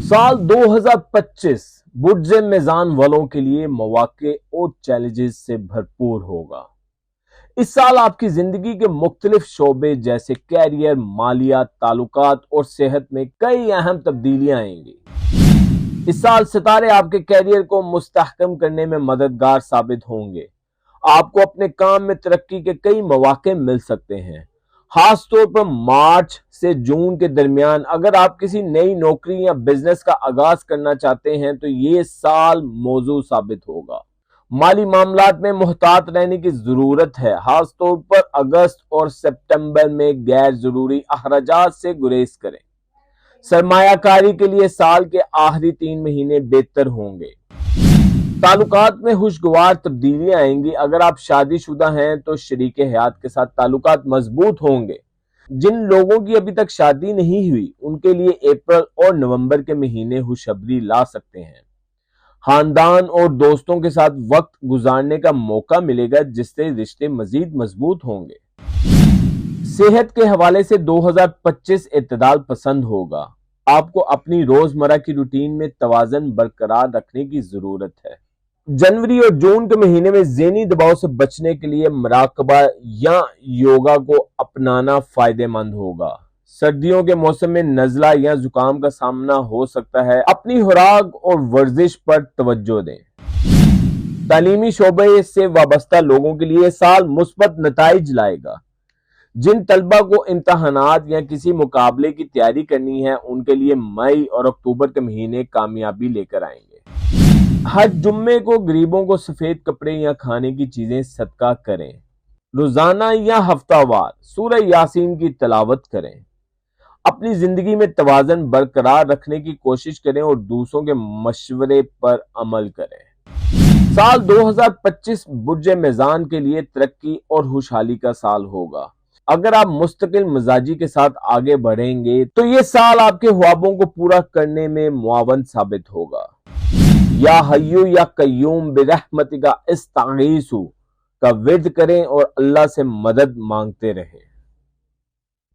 साल 2025 बुर्ज मेज़ान वालों के लिए मौके और चैलेंजेस से भरपूर होगा। इस साल आपकी जिंदगी के मुख्तलिफ शोबे जैसे कैरियर, मालियात, ताल्लुकात और सेहत में कई अहम तब्दीलियां आएंगी। इस साल सितारे आपके कैरियर को मुस्तहकम करने में मददगार साबित होंगे। आपको अपने काम में तरक्की के कई मौके मिल सकते हैं। खास तौर पर मार्च से जून के दरमियान अगर आप किसी नई नौकरी या बिजनेस का आगाज करना चाहते हैं तो ये साल मौजू साबित होगा। माली मामलात में मुहतात रहने की जरूरत है। खास तौर पर अगस्त और सितंबर में गैर जरूरी अखराजात से गुरेज करें। सरमायाकारी के लिए साल के आखिरी 3 महीने बेहतर होंगे। ताल्लुकात में खुशगवार तब्दीलियां आएंगी। अगर आप शादीशुदा हैं तो शरीके हयात के साथ ताल्लुकात मजबूत होंगे। जिन लोगों की अभी तक शादी नहीं हुई उनके लिए अप्रैल और नवंबर के महीने खुशखबरी ला सकते हैं। खानदान और दोस्तों के साथ वक्त गुजारने का मौका मिलेगा जिससे रिश्ते मजीद मजबूत होंगे। सेहत के हवाले से 2025 इत्तेदाल पसंद होगा। आपको अपनी रोजमर्रा की रूटीन में तवाज़न बरकरार रखने की जरूरत है। जनवरी और जून के महीने में ज़हनी दबाव से बचने के लिए मुराकबा या योगा को अपनाना फायदेमंद होगा। सर्दियों के मौसम में नज़ला या जुकाम का सामना हो सकता है। अपनी खुराक और वर्जिश पर तवज्जो दें। तालीमी शोबे से वाबस्ता लोगों के लिए साल मुस्बत नताइज लाएगा। जिन तलबा को इम्तहानात या किसी मुकाबले की तैयारी करनी है उनके लिए मई और अक्टूबर के महीने कामयाबी लेकर आएंगे। हर जुम्मे को गरीबों को सफेद कपड़े या खाने की चीजें सदका करें। रोजाना या हफ्तावार सूरह यासीन की तिलावत करें। अपनी जिंदगी में तवाज़न बरकरार रखने की कोशिश करें और दूसरों के मशवरे पर अमल करें। साल 2025 बुर्ज मेज़ान के लिए तरक्की और खुशहाली का साल होगा। अगर आप मुस्तकिल मिजाजी के साथ आगे बढ़ेंगे तो ये साल आपके ख्वाबों को पूरा करने में मुआवन साबित होगा। या हय्यू या कय्यूम बिरहमतिका इस्तगीसु का विर्द करें और अल्लाह से मदद मांगते रहें।